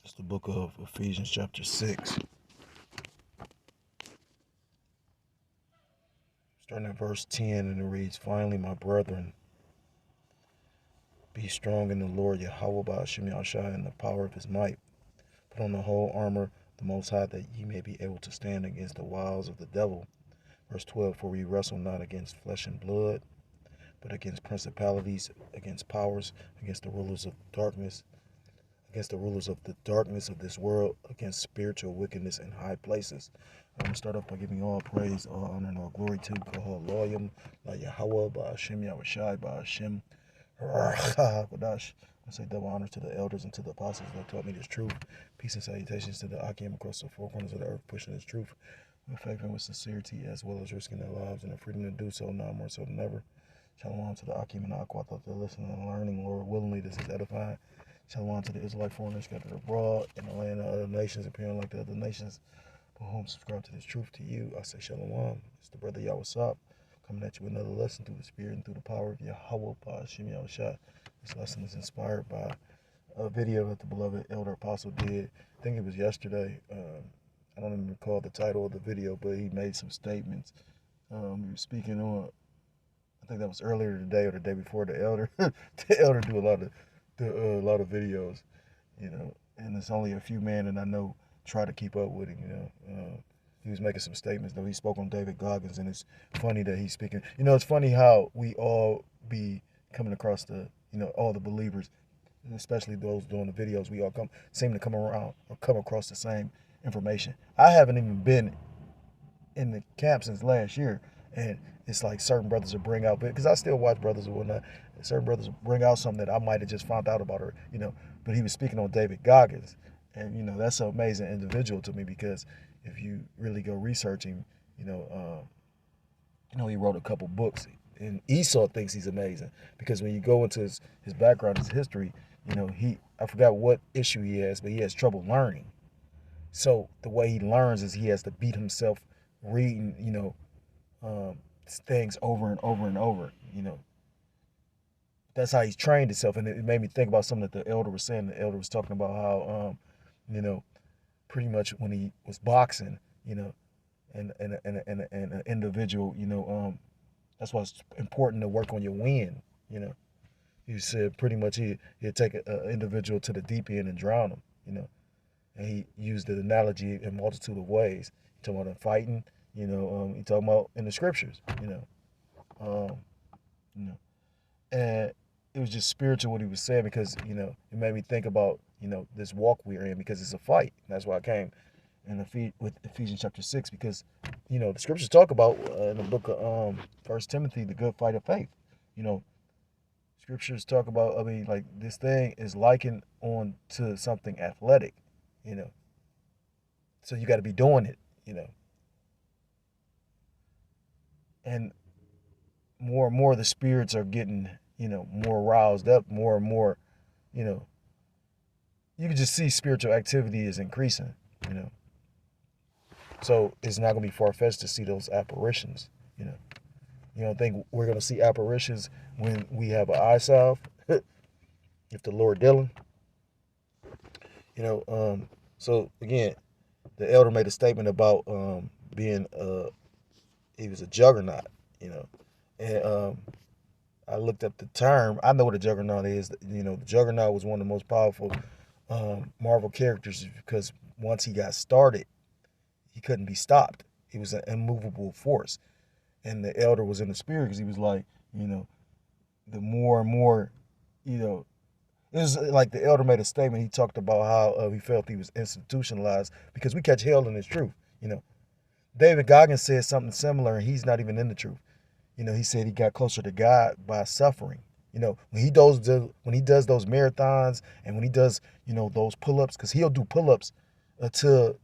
It's the book of Ephesians chapter 6. Starting at verse 10, and it reads, "Finally, my brethren, be strong in the Lord Yahweh Ba'ashem Yahushua in the power of his might. Put on the whole armor of the Most High, that ye may be able to stand against the wiles of the devil." Verse 12, "For we wrestle not against flesh and blood, but against principalities, against powers, against the rulers of darkness, against the rulers of the darkness of this world, against spiritual wickedness in high places." I'm going to start off by giving all praise, all honor, and all glory to Kahaloyam, La Yahweh, Ba'ashem Yahushai, Ba'ashem RAWCHAA. I say double honors to the elders and to the apostles that taught me this truth. Peace and salutations to the Akim across the four corners of the earth, pushing this truth with faith and with sincerity, as well as risking their lives and the freedom to do so, now more so than ever. Shalom to the Akim and Aqua, that they're listening and learning, Lord, willingly this is edifying. Shalom to the Israelite foreigners scattered abroad in the land of other nations, appearing like the other nations, for whom subscribe to this truth to you. I say shalom. It's the brother Yahweh coming at you with another lesson through the Spirit and through the power of Yahweh Ba'ashem Yahushua. This lesson is inspired by a video that the beloved elder apostle did. I think it was yesterday. I don't even recall the title of the video, but he made some statements. He was speaking on, I think that was earlier today or the day before. The elder, the elder do a lot of videos, and it's only a few men that I know try to keep up with him. He was making some statements, though. He spoke on David Goggins, and it's funny that he's speaking. It's funny how we all be coming across all the believers, especially those doing the videos. We all seem to come around or come across the same information. I haven't even been in the camp since last year, and it's like certain brothers will bring out, because I still watch brothers and whatnot. Certain brothers will bring out something that I might have just found out about, her, but he was speaking on David Goggins, and that's an amazing individual to me, because if you really go researching, he wrote a couple books, and Esau thinks he's amazing, because when you go into his background, his history, I forgot what issue he has, but he has trouble learning. So the way he learns is he has to beat himself reading, things over and over and over, That's how he's trained himself. And it made me think about something that the elder was saying. The elder was talking about how, pretty much when he was boxing, and an individual, that's why it's important to work on your wind, He said pretty much he'd take an individual to the deep end and drown him, And he used the analogy in a multitude of ways. He talking about fighting, he talking about in the scriptures, and it was just spiritual what he was saying, because it made me think about this walk we're in, because it's a fight. And that's why I came with Ephesians chapter 6, because the scriptures talk about in the book of 1 Timothy, the good fight of faith. Scriptures talk about, like, this thing is likened on to something athletic, so you got to be doing it, and more the spirits are getting more roused up, more and more, you can just see spiritual activity is increasing, So it's not going to be far-fetched to see those apparitions, You don't think we're going to see apparitions when we have an eye salve, if the Lord willing? So again, the elder made a statement about being he was a juggernaut, and I looked up the term. I know what a juggernaut is. The juggernaut was one of the most powerful Marvel characters, because once he got started, he couldn't be stopped. He was an immovable force. And the elder was in the spirit, because he was like, the more and more, it was like the elder made a statement. He talked about how he felt he was institutionalized, because we catch hell in his truth. David Goggins said something similar, and he's not even in the truth. He said he got closer to God by suffering. When he does those marathons, and when he does, those pull-ups, because he'll do pull-ups until,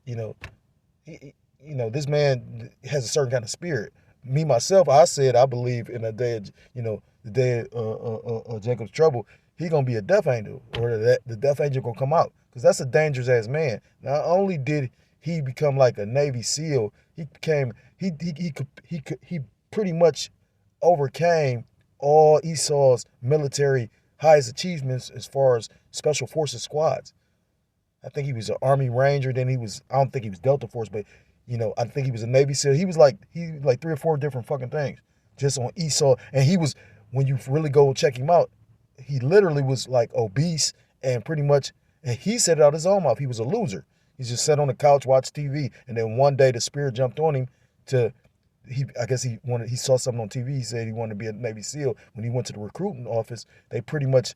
this man has a certain kind of spirit. Me, myself, I said I believe in the day of Jacob's trouble, he going to be a death angel, or the death angel going to come out, because that's a dangerous ass man. Not only did he become like a Navy SEAL, he pretty much overcame all Esau's military highest achievements as far as special forces squads. I think he was an Army Ranger. Then I don't think he was Delta Force, but I think he was a Navy SEAL. He was like 3 or 4 different fucking things just on Esau. And he was, when you really go check him out, he literally was like obese and pretty much, and he said it out his own mouth, he was a loser. He just sat on the couch, watched TV, and then one day the spirit jumped on him I guess he saw something on TV. He said he wanted to be a Navy SEAL. When he went to the recruiting office, they pretty much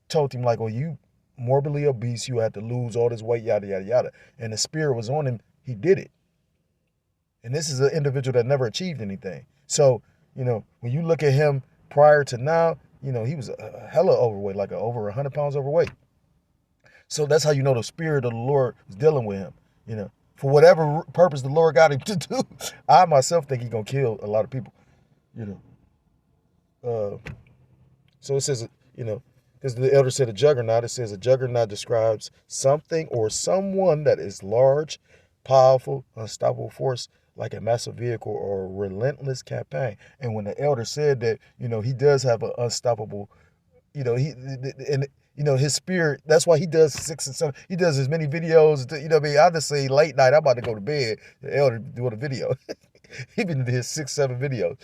told him like, "Oh, you morbidly obese, you had to lose all this weight, yada yada yada." And the spirit was on him. He did it. And this is an individual that never achieved anything. So when you look at him prior to now, he was a hella overweight, like over 100 pounds overweight. So that's how the spirit of the Lord was dealing with him. For whatever purpose the Lord got him to do, I myself think he's going to kill a lot of people, So it says, because the elder said a juggernaut, it says a juggernaut describes something or someone that is large, powerful, unstoppable force, like a massive vehicle or a relentless campaign. And when the elder said that, he does have an unstoppable, his spirit, that's why he does 6 and 7. He does as many videos, I just say late night, I'm about to go to bed, the elder doing a video. He been did 6, 7 videos,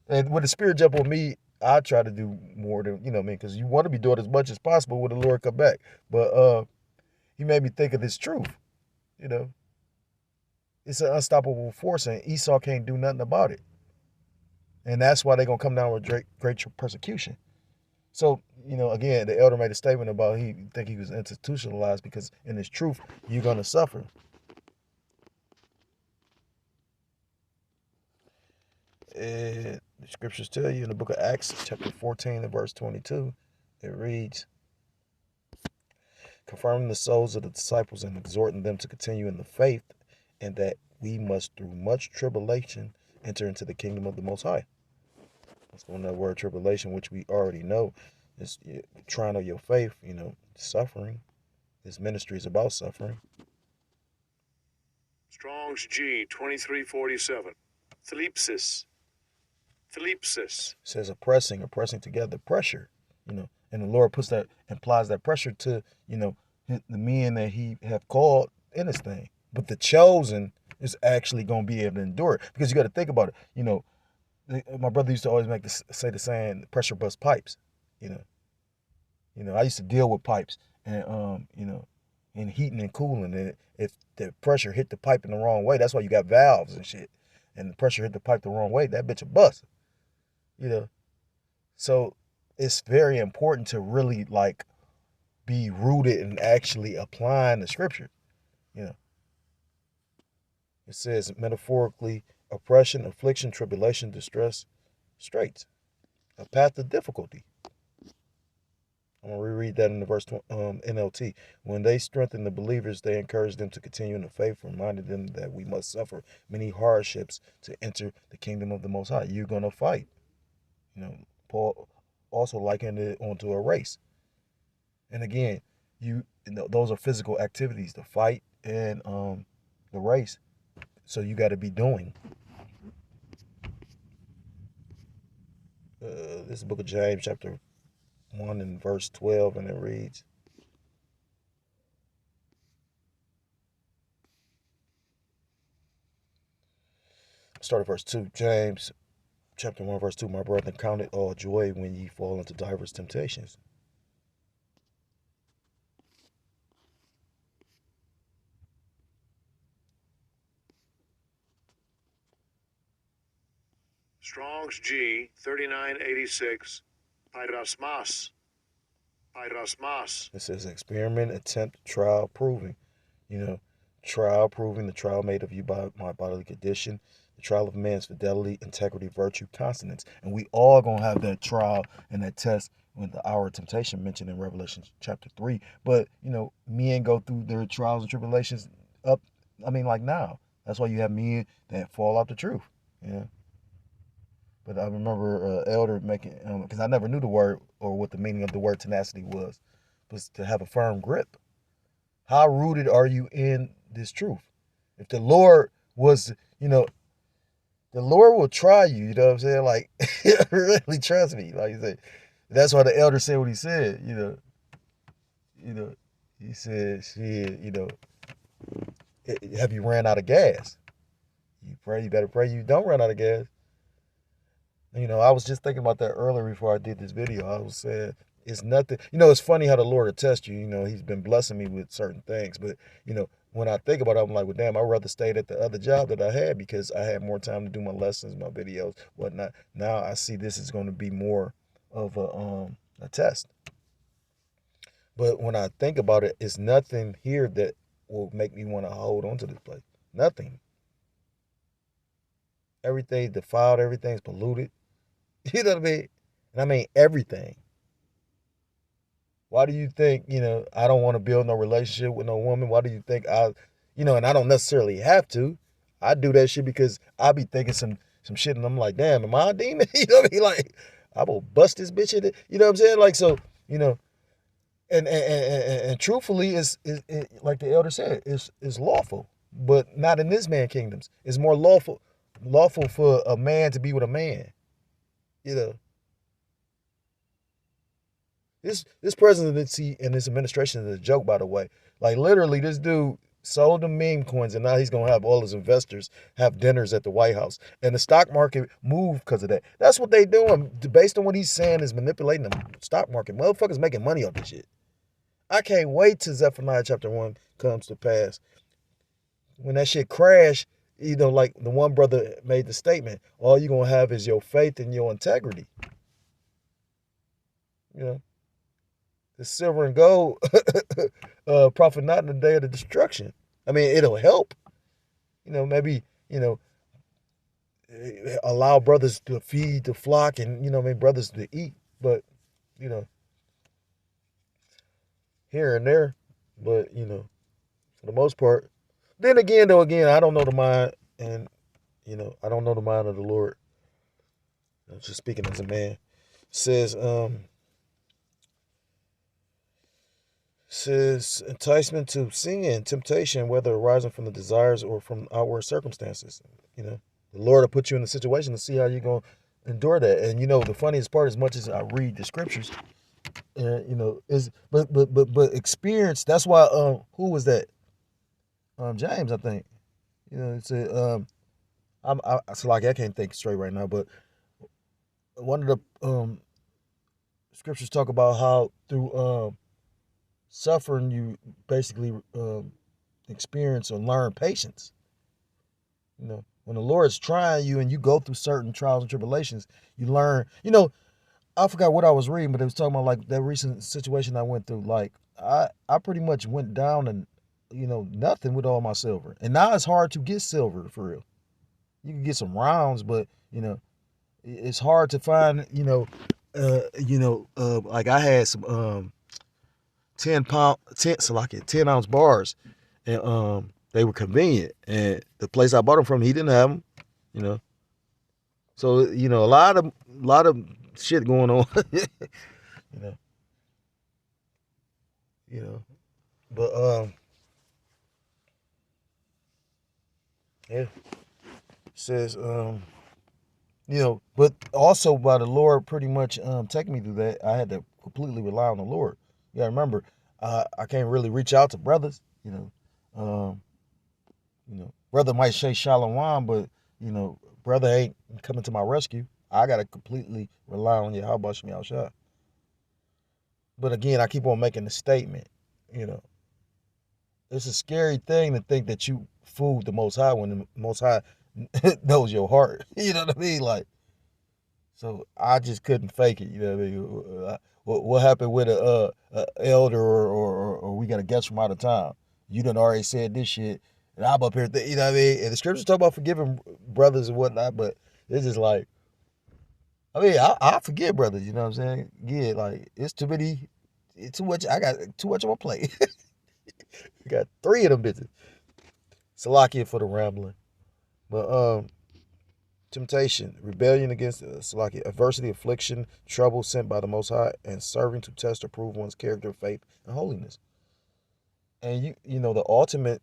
And when the spirit jump on me, I try to do more than, because you want to be doing as much as possible when the Lord come back. But he made me think of this truth, It's an unstoppable force, and Esau can't do nothing about it. And that's why they're going to come down with great persecution. So, again, the elder made a statement about he think he was institutionalized because in his truth, you're going to suffer. And the scriptures tell you in the book of Acts, chapter 14 and verse 22, it reads, confirming the souls of the disciples and exhorting them to continue in the faith, and that we must, through much tribulation, enter into the kingdom of the Most High. Let's go on that word tribulation, which we already know is trying of your faith, suffering. This ministry is about suffering. Strong's G 2347. Thlipsis. Thlipsis. Says oppressing together, pressure, and the Lord implies that pressure to, the men that he have called in this thing. But the chosen is actually going to be able to endure it, because you got to think about it. My brother used to always say the saying, pressure busts pipes. I used to deal with pipes and and heating and cooling. And if the pressure hit the pipe in the wrong way, that's why you got valves and shit. And the pressure hit the pipe the wrong way, that bitch will bust. So it's very important to really be rooted in actually applying the scripture. It says metaphorically, oppression, affliction, tribulation, distress, straits, a path of difficulty. I'm going to reread that in the verse NLT. When they strengthen the believers, they encourage them to continue in the faith, reminding them that we must suffer many hardships to enter the kingdom of the Most High. You're going to fight. Paul also likened it onto a race. And again, those are physical activities, the fight and the race. So you got to be doing. This is the book of James, chapter 1 and verse 12, and it reads, start at verse 2. James, chapter 1, verse 2, my brethren, count it all joy when ye fall into diverse temptations. Strong's G 3986. Pyrasmas. Pyrasmas. It says experiment, attempt, trial, proving. Trial, proving, the trial made of you by my bodily condition, the trial of man's fidelity, integrity, virtue, consonance. And we all going to have that trial and that test when the hour of temptation mentioned in Revelation chapter 3. But, men go through their trials and tribulations like now. That's why you have men that fall out the truth. But I remember elder making, because I never knew the word or what the meaning of the word tenacity was to have a firm grip. How rooted are you in this truth? If the Lord was, the Lord will try you, you know what I'm saying? Really trust me. Like you say, That's why the elder said what he said. You know, he said, "Shit, have you ran out of gas? You better pray you don't run out of gas." I was just thinking about that earlier before I did this video. I was saying it's nothing. It's funny how the Lord will test you. He's been blessing me with certain things, but when I think about it, I'm like, well, damn, I'd rather stay at the other job that I had because I had more time to do my lessons, my videos, whatnot. Now I see this is going to be more of a test. But when I think about it, it's nothing here that will make me want to hold on to this place. Nothing. Everything's defiled. Everything's polluted. You know what I mean? And I mean everything. Why do you think, I don't want to build no relationship with no woman? Why do you think and I don't necessarily have to. I do that shit because I be thinking some shit and I'm like, damn, am I a demon? You know what I mean? Like, I'm gonna bust this bitch in it. You know what I'm saying? Like, so, and truthfully, like the elder said, it's lawful, but not in this man kingdoms. It's more lawful for a man to be with a man. You know, this presidency and this administration is a joke, by the way. Like literally, this dude sold the meme coins, and now he's gonna have all his investors have dinners at the White House, and the stock market moved because of that. That's what they doing, based on what he's saying, is manipulating the stock market. Motherfuckers making money off this shit. I can't wait till Zephaniah chapter 1 comes to pass. When that shit crash, like the one brother made the statement, all you're gonna have is your faith and your integrity. You know, the silver and gold profit not in the day of the destruction. I mean, it'll help. Maybe, allow brothers to feed the flock and, brothers to eat. But, you know, here and there. But, for the most part. Then again, I don't know the mind, and I don't know the mind of the Lord. I'm just speaking as a man. Says enticement to sin, temptation, whether arising from the desires or from outward circumstances. The Lord will put you in a situation to see how you're gonna endure that. And the funniest part, as much as I read the scriptures, is but experience. That's why who was that? James, I think. It's so like I can't think straight right now, but one of the scriptures talk about how through suffering you basically experience or learn patience. When the Lord's trying you and you go through certain trials and tribulations, you learn. I forgot what I was reading, but it was talking about like that recent situation I went through. Like I pretty much went down and nothing with all my silver, and now it's hard to get silver for real. You can get some rounds, but it's hard to find. Like I had some 10 ounce bars, and they were convenient. And the place I bought them from, he didn't have them. So a lot of shit going on. you know, but yeah, it says but also by the Lord pretty much taking me through that, I had to completely rely on the Lord. You gotta remember, I can't really reach out to brothers. Brother might say shalom, but brother ain't coming to my rescue. I gotta completely rely on Yahweh Shemi Shah. But again, I keep on making the statement. It's a scary thing to think that you fooled the Most High when the Most High knows your heart. You know what I mean? Like, so I just couldn't fake it. You know what I mean? What happened with a elder or we got a guest from out of town? You done already said this shit, and I'm up here. You know what I mean? And the scriptures talk about forgiving brothers and whatnot, but it's just like, I mean, I forgive brothers. You know what I'm saying? Yeah, like it's too many, it's too much. I got too much on my plate. I got 3 of them bitches. Salakia for the rambling, but temptation, rebellion against Salakia, adversity, affliction, trouble sent by the Most High, and serving to test or prove one's character, faith, and holiness. And the ultimate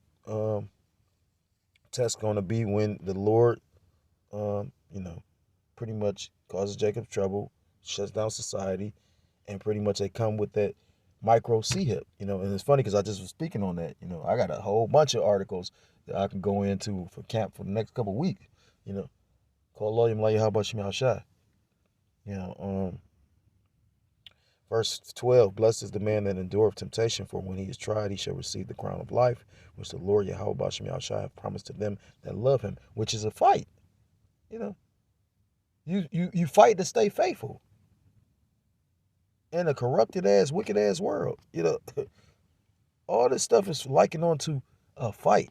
test going to be when the Lord, pretty much causes Jacob trouble, shuts down society, and pretty much they come with that micro C hip, and it's funny because I just was speaking on that. I got a whole bunch of articles that I can go into for camp for the next couple of weeks. Call Loyam Lay how about Shemel Shai. Verse 12, blessed is the man that endureth temptation, for when he is tried, he shall receive the crown of life, which the Lord Yahweh Bashem Yahushua hath promised to them that love him, which is a fight. You fight to stay faithful in a corrupted ass, wicked ass world. All this stuff is likened onto a fight.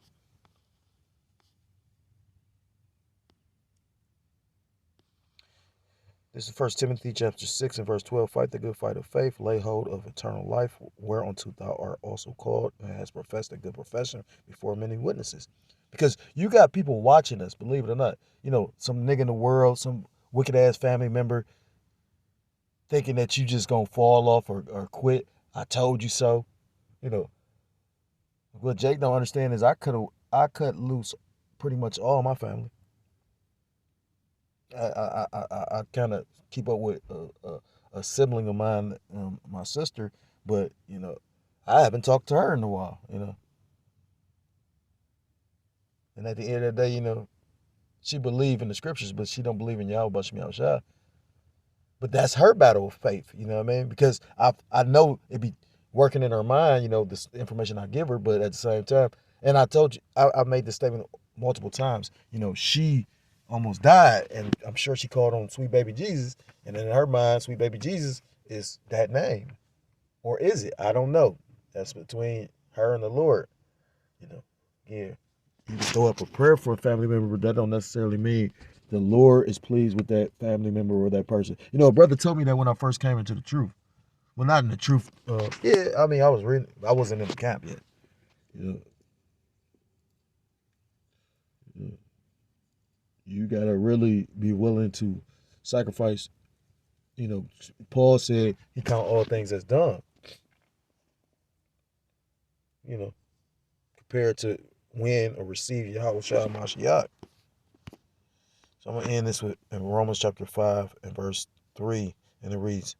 This is 1 Timothy chapter 6 and verse 12. Fight the good fight of faith. Lay hold of eternal life, whereunto thou art also called, and hast professed a good profession before many witnesses. Because you got people watching us, believe it or not. Some nigga in the world, some wicked ass family member thinking that you just gonna fall off or quit. I told you so. What Jake don't understand is I cut loose pretty much all my family. I kind of keep up with a sibling of mine, my sister, but I haven't talked to her in a while. And at the end of the day, she believe in the scriptures, but she don't believe in Yahweh Bashem Yahushua. But that's her battle of faith. You know what I mean? Because I know it be working in her mind. This information I give her, but at the same time, and I told you, I made this statement multiple times. She almost died, and I'm sure she called on Sweet Baby Jesus, and in her mind, Sweet Baby Jesus is that name, or is it? I don't know. That's between her and the Lord. Yeah. You can throw up a prayer for a family member, but that don't necessarily mean the Lord is pleased with that family member or that person. A brother told me that when I first came into the truth. Well, not in the truth. Yeah, I mean, I wasn't in the camp yet. You gotta really be willing to sacrifice. Paul said he count all things as done. Compared to win or receive Yahweh Shah Mashiach. So I'm gonna end this with in Romans chapter 5 and verse 3, and it reads,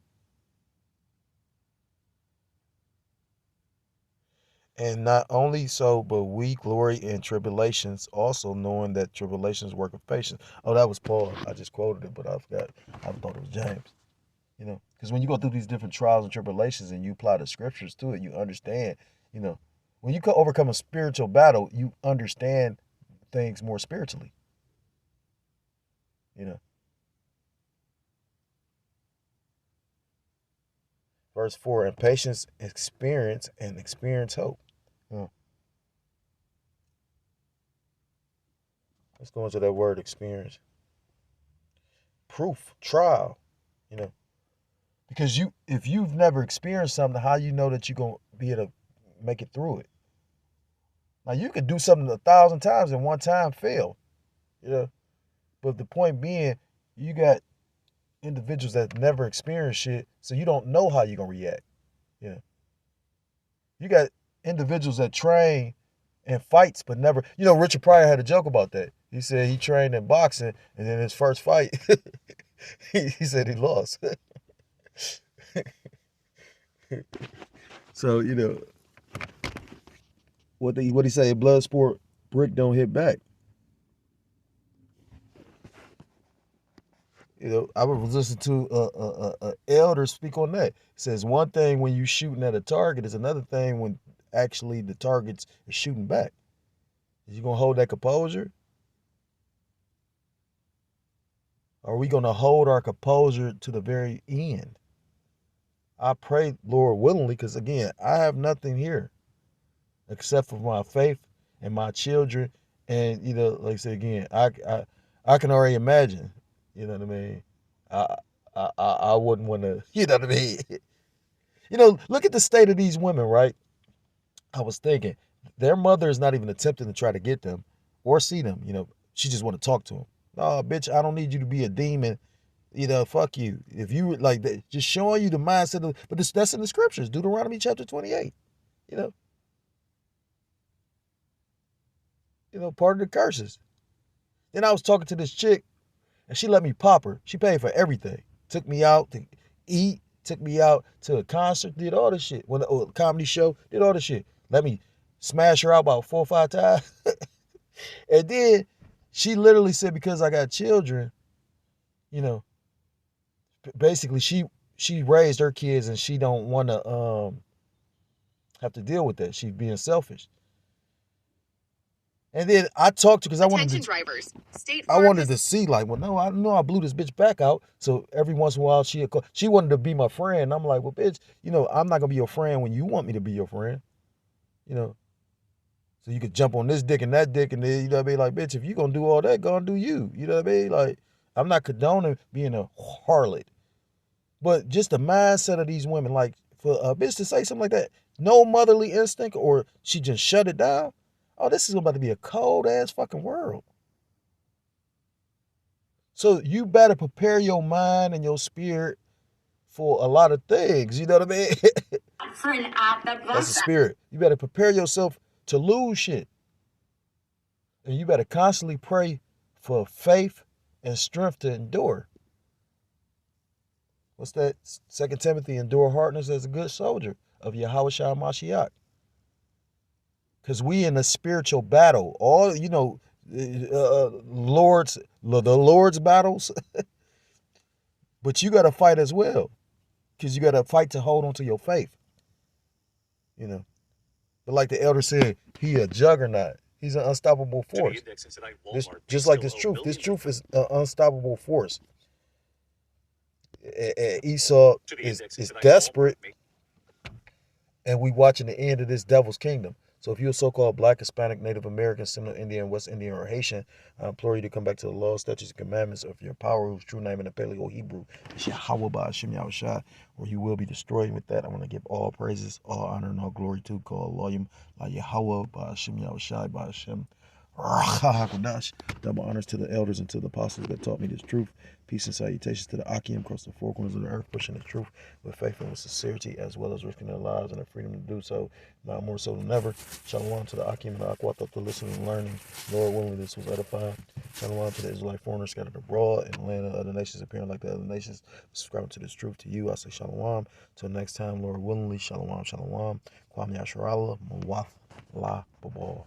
and not only so, but we glory in tribulations, also knowing that tribulations work of patience. Oh, that was Paul. I just quoted it, but I forgot. I thought it was James. Because when you go through these different trials and tribulations and you apply the scriptures to it, you understand. When you overcome a spiritual battle, you understand things more spiritually. Verse 4, and patience, experience, and experience hope. Let's go into that word experience. Proof, trial, because if you've never experienced something, how you know that you're going to be able to make it through it? Now, you could do something 1,000 times and one time fail, but the point being, you got individuals that never experienced shit, so you don't know how you're going to react. You got individuals that train in fights but never, Richard Pryor had a joke about that. He said he trained in boxing, and then his first fight, he said he lost. So, what he say, blood sport, brick don't hit back. I was listening to a elder speak on that. It says one thing when you shooting at a target is another thing when actually the target's is shooting back. Is you gonna hold that composure? Are we gonna hold our composure to the very end? I pray, Lord willingly, because again, I have nothing here except for my faith and my children. And like I said again, I can already imagine. You know what I mean? I wouldn't want to. You know what I mean? Look at the state of these women, right? I was thinking, their mother is not even attempting to try to get them or see them. She just want to talk to them. Oh, bitch, I don't need you to be a demon. Fuck you. If you like that, just showing you the mindset of, but that's in the scriptures, Deuteronomy chapter 28. Part of the curses. Then I was talking to this chick, and she let me pop her. She paid for everything. Took me out to eat, took me out to a concert, did all this shit. When a comedy show, did all this shit. Let me smash her out about 4 or 5 times. And then she literally said, because I got children, you know, basically she raised her kids and she don't want to have to deal with that. She's being selfish. And then I talked to, because I wanted to, drivers. I wanted to see, like, well, no, I know I blew this bitch back out. So every once in a while she wanted to be my friend. I'm like, well, bitch, you know, I'm not gonna be your friend when you want me to be your friend. You know, so you could jump on this dick and that dick, and then, you know what I mean? Like, bitch, if you gonna do all that, go and do you. You know what I mean? Like, I'm not condoning being a harlot. But just the mindset of these women, like, for a bitch to say something like that, no motherly instinct, or she just shut it down. Oh, this is about to be a cold ass fucking world. So you better prepare your mind and your spirit for a lot of things. You know what I mean? That's the spirit. You better prepare yourself to lose shit. And you better constantly pray for faith and strength to endure. What's that? 2 Timothy, endure hardness as a good soldier of RAWCHAA Mashiach. Because we in a spiritual battle. All, you know, the Lord's battles. But you got to fight as well. Because you got to fight to hold on to your faith. You know. But like the elder said, he a juggernaut. He's an unstoppable force. Just like this truth. This truth is an unstoppable force. Esau is desperate. And we watching the end of this devil's kingdom. So if you're a so-called Black, Hispanic, Native American, Seminole Indian, West Indian, or Haitian, I implore you to come back to the law, statutes, and commandments of your power, whose true name in the Paleo-Hebrew is Yahweh Ba'Shem Yahushua, or you will be destroyed. With that, I want to give all praises, all honor, and all glory to call Loyim, La Yahweh Ba'Shem Yahushua Ba'Shem RAWCHAA HaKodash. Double honors to the elders and to the apostles that taught me this truth. Peace and salutations to the Akim across the four corners of the earth, pushing the truth with faith and with sincerity, as well as risking their lives and their freedom to do so, now more so than ever. Shalom to the Akim and the Akwat, to listening and learning. Lord willing, this was edifying. Shalom to the Israelite foreigners scattered abroad in the land of other nations, appearing like the other nations, subscribing to this truth. To you, I say shalom. Till next time, Lord willingly, shalom, shalom. Kwam Yasharallah, Mawaf, La, Babal.